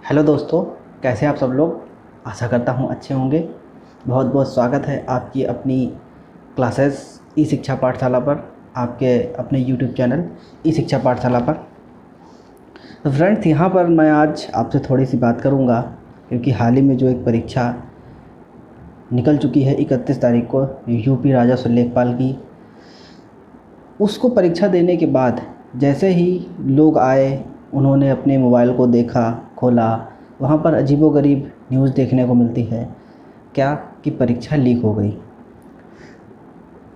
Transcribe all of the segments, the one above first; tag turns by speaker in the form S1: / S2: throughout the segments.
S1: Hello दोस्तों, कैसे हैं आप सब लोग। आशा करता हूँ अच्छे होंगे। बहुत बहुत स्वागत है आपकी अपनी क्लासेस ई शिक्षा पाठशाला पर, आपके अपने यूट्यूब चैनल ई शिक्षा पाठशाला पर। तो फ्रेंड्स, यहाँ पर मैं आज आपसे थोड़ी सी बात करूँगा क्योंकि हाल ही में जो एक परीक्षा निकल चुकी है 31 तारीख को यूपी राजस्व लेखपाल की, उसको परीक्षा देने के बाद जैसे ही लोग आए, उन्होंने अपने मोबाइल को देखा, खोला, वहाँ पर अजीबोगरीब न्यूज़ देखने को मिलती है। क्या कि परीक्षा लीक हो गई।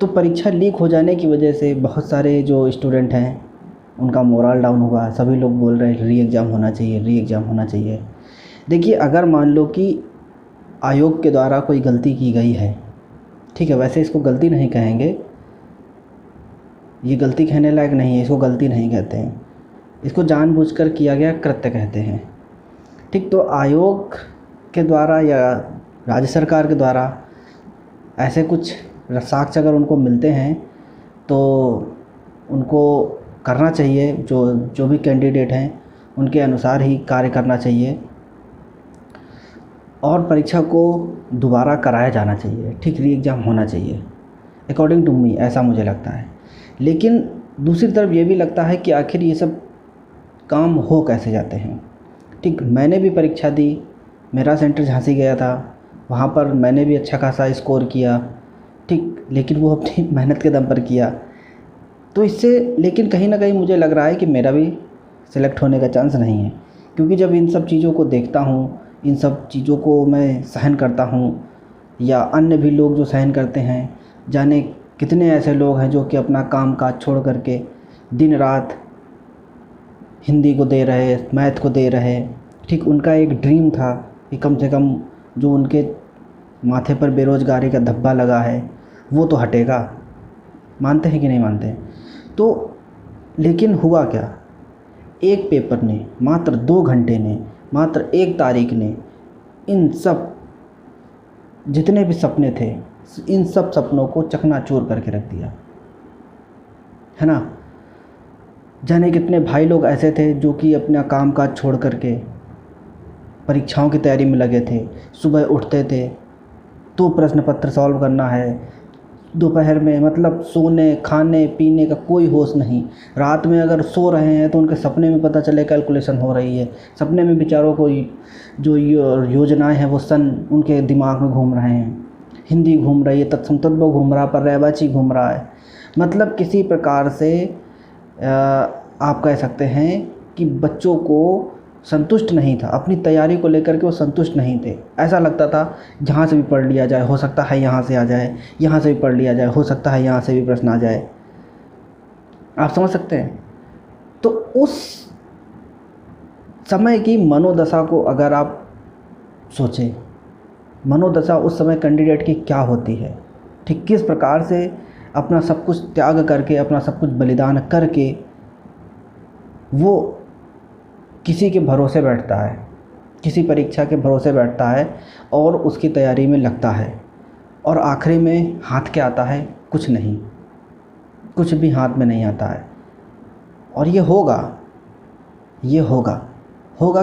S1: तो परीक्षा लीक हो जाने की वजह से बहुत सारे जो स्टूडेंट हैं उनका मोरल डाउन हुआ। सभी लोग बोल रहे हैं री एग्ज़ाम होना चाहिए, री एग्ज़ाम होना चाहिए। देखिए, अगर मान लो कि आयोग के द्वारा कोई गलती की गई है, ठीक है, वैसे इसको गलती नहीं कहेंगे, ये गलती कहने लायक नहीं है, इसको गलती नहीं कहते हैं, इसको जानबूझकर किया गया कृत्य कहते हैं। ठीक, तो आयोग के द्वारा या राज्य सरकार के द्वारा ऐसे कुछ साक्ष्य अगर उनको मिलते हैं तो उनको करना चाहिए, जो भी कैंडिडेट हैं उनके अनुसार ही कार्य करना चाहिए और परीक्षा को दोबारा कराया जाना चाहिए। ठीक, री एग्ज़ाम होना चाहिए अकॉर्डिंग टू मी, ऐसा मुझे लगता है। लेकिन दूसरी तरफ ये भी लगता है कि आखिर ये सब काम हो कैसे जाते हैं। ठीक, मैंने भी परीक्षा दी, मेरा सेंटर झांसी गया था, वहाँ पर मैंने भी अच्छा खासा स्कोर किया। ठीक, लेकिन वो अपनी मेहनत के दम पर किया। तो इससे लेकिन कहीं ना कहीं मुझे लग रहा है कि मेरा भी सिलेक्ट होने का चांस नहीं है, क्योंकि जब इन सब चीज़ों को देखता हूँ, इन सब चीज़ों को मैं सहन करता हूँ या अन्य भी लोग जो सहन करते हैं, जाने कितने ऐसे लोग हैं जो कि अपना काम काज छोड़ करके दिन रात हिंदी को दे रहे, मैथ को दे रहे। ठीक, उनका एक ड्रीम था कि कम से कम जो उनके माथे पर बेरोज़गारी का धब्बा लगा है वो तो हटेगा। मानते हैं कि नहीं मानते हैं? तो लेकिन हुआ क्या, एक पेपर ने, मात्र 2 घंटे ने, मात्र 1 तारीख ने इन सब जितने भी सपने थे, इन सब सपनों को चकनाचूर करके रख दिया, है ना। जाने कितने भाई लोग ऐसे थे जो कि अपना काम काज छोड़ करके परीक्षाओं की तैयारी में लगे थे। सुबह उठते थे तो प्रश्न पत्र सॉल्व करना है, दोपहर में मतलब सोने खाने पीने का कोई होश नहीं, रात में अगर सो रहे हैं तो उनके सपने में पता चले कैलकुलेशन हो रही है, सपने में बेचारों को जो योजनाएं हैं वो सन उनके दिमाग में घूम रहे हैं, हिंदी घूम रही है, तत्समतत्व घूम रहा है, पर्यायवाची घूम रहा है। मतलब किसी प्रकार से आप कह सकते हैं कि बच्चों को संतुष्ट नहीं था, अपनी तैयारी को लेकर के वो संतुष्ट नहीं थे। ऐसा लगता था जहाँ से भी पढ़ लिया जाए, हो सकता है यहाँ से आ जाए, यहाँ से भी पढ़ लिया जाए, हो सकता है यहाँ से भी प्रश्न आ जाए। आप समझ सकते हैं। तो उस समय की मनोदशा को अगर आप सोचें, मनोदशा उस समय कैंडिडेट की क्या होती है। ठीक, किस प्रकार से अपना सब कुछ त्याग करके, अपना सब कुछ बलिदान करके वो किसी के भरोसे बैठता है, किसी परीक्षा के भरोसे बैठता है और उसकी तैयारी में लगता है, और आखिरी में हाथ क्या आता है? कुछ नहीं, कुछ भी हाथ में नहीं आता है। और ये होगा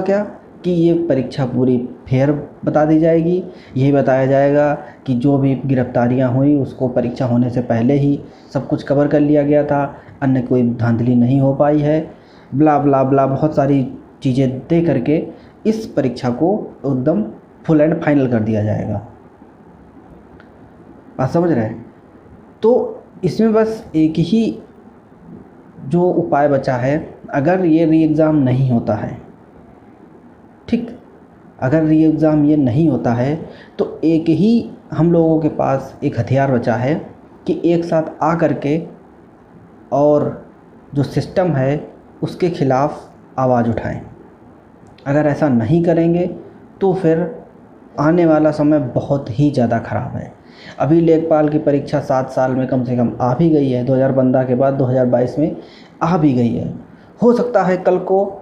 S1: क्या कि ये परीक्षा पूरी फेयर बता दी जाएगी। यही बताया जाएगा कि जो भी गिरफ्तारियां हुई उसको परीक्षा होने से पहले ही सब कुछ कवर कर लिया गया था, अन्य कोई धांधली नहीं हो पाई है, ब्ला ब्ला ब्ला, बहुत सारी चीज़ें दे करके इस परीक्षा को एकदम फुल एंड फाइनल कर दिया जाएगा। बात समझ रहे हैं? तो इसमें बस एक ही जो उपाय बचा है, अगर ये री एग्ज़ाम नहीं होता है, ठीक, अगर री एग्ज़ाम ये नहीं होता है तो एक ही हम लोगों के पास एक हथियार बचा है कि एक साथ आ करके और जो सिस्टम है उसके ख़िलाफ़ आवाज़ उठाएं। अगर ऐसा नहीं करेंगे तो फिर आने वाला समय बहुत ही ज़्यादा ख़राब है। अभी लेखपाल की परीक्षा 7 साल में कम से कम आ भी गई है, 2015 के बाद 2022 में आ भी गई है। हो सकता है कल को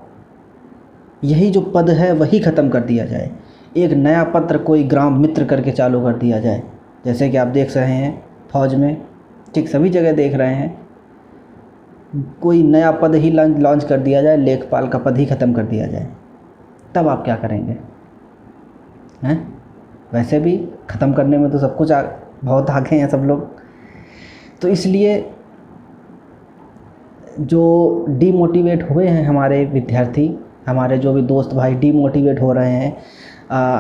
S1: यही जो पद है वही ख़त्म कर दिया जाए, एक नया पत्र कोई ग्राम मित्र करके चालू कर दिया जाए, जैसे कि आप देख रहे हैं फौज में, ठीक, सभी जगह देख रहे हैं, कोई नया पद ही लॉन्च कर दिया जाए, लेखपाल का पद ही ख़त्म कर दिया जाए। तब आप क्या करेंगे हैं? वैसे भी ख़त्म करने में तो सब कुछ बहुत आगे हैं सब लोग। तो इसलिए जो डीमोटिवेट हुए हैं हमारे विद्यार्थी, हमारे जो भी दोस्त भाई डीमोटिवेट हो रहे हैं,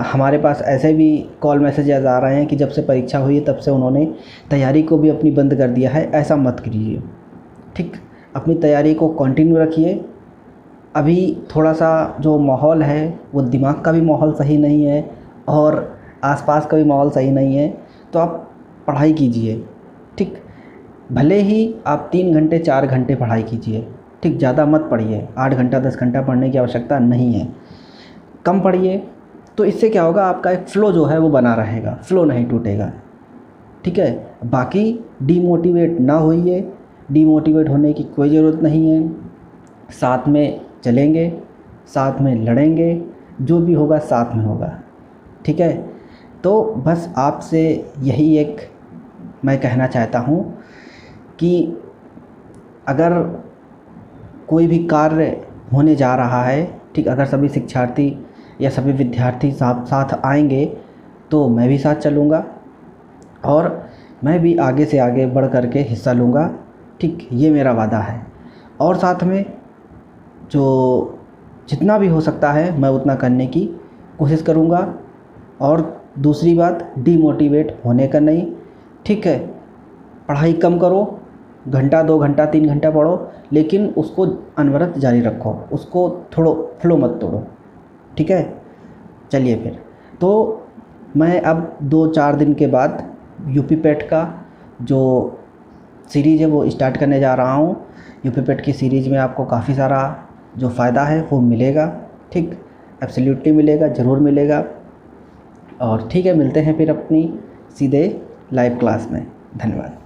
S1: हमारे पास ऐसे भी कॉल मैसेजेस आ रहे हैं कि जब से परीक्षा हुई है तब से उन्होंने तैयारी को भी अपनी बंद कर दिया है। ऐसा मत कीजिए, ठीक। अपनी तैयारी को कंटिन्यू रखिए। अभी थोड़ा सा जो माहौल है वो दिमाग का भी माहौल सही नहीं है और आसपास का भी माहौल सही नहीं है, तो आप पढ़ाई कीजिए, ठीक। भले ही आप 3 घंटे 4 घंटे पढ़ाई कीजिए, ठीक। ज़्यादा मत पढ़िए, 8 घंटा 10 घंटा पढ़ने की आवश्यकता नहीं है, कम पढ़िए। तो इससे क्या होगा, आपका एक फ़्लो जो है वो बना रहेगा, फ़्लो नहीं टूटेगा, ठीक है। बाकी डीमोटिवेट ना होइए, डीमोटिवेट होने की कोई ज़रूरत नहीं है। साथ में चलेंगे, साथ में लड़ेंगे, जो भी होगा साथ में होगा, ठीक है। तो बस आपसे यही एक मैं कहना चाहता हूँ कि अगर कोई भी कार्य होने जा रहा है, ठीक, अगर सभी शिक्षार्थी या सभी विद्यार्थी साथ आएंगे तो मैं भी साथ चलूँगा और मैं भी आगे से आगे बढ़ कर के हिस्सा लूँगा, ठीक, ये मेरा वादा है। और साथ में जो जितना भी हो सकता है मैं उतना करने की कोशिश करूँगा। और दूसरी बात, डीमोटिवेट होने का नहीं, ठीक है। पढ़ाई कम करो, घंटा 2 घंटा 3 घंटा पढ़ो, लेकिन उसको अनवरत जारी रखो, उसको थोड़ो फ्लो मत तोड़ो, ठीक है। चलिए फिर तो मैं अब 2-4 दिन के बाद यूपी पेट का जो सीरीज़ है वो स्टार्ट करने जा रहा हूँ। यूपी पेट की सीरीज़ में आपको काफ़ी सारा जो फ़ायदा है वो मिलेगा, ठीक, एब्सोल्युटली मिलेगा, ज़रूर मिलेगा। और ठीक है, मिलते हैं फिर अपनी सीधे लाइव क्लास में। धन्यवाद।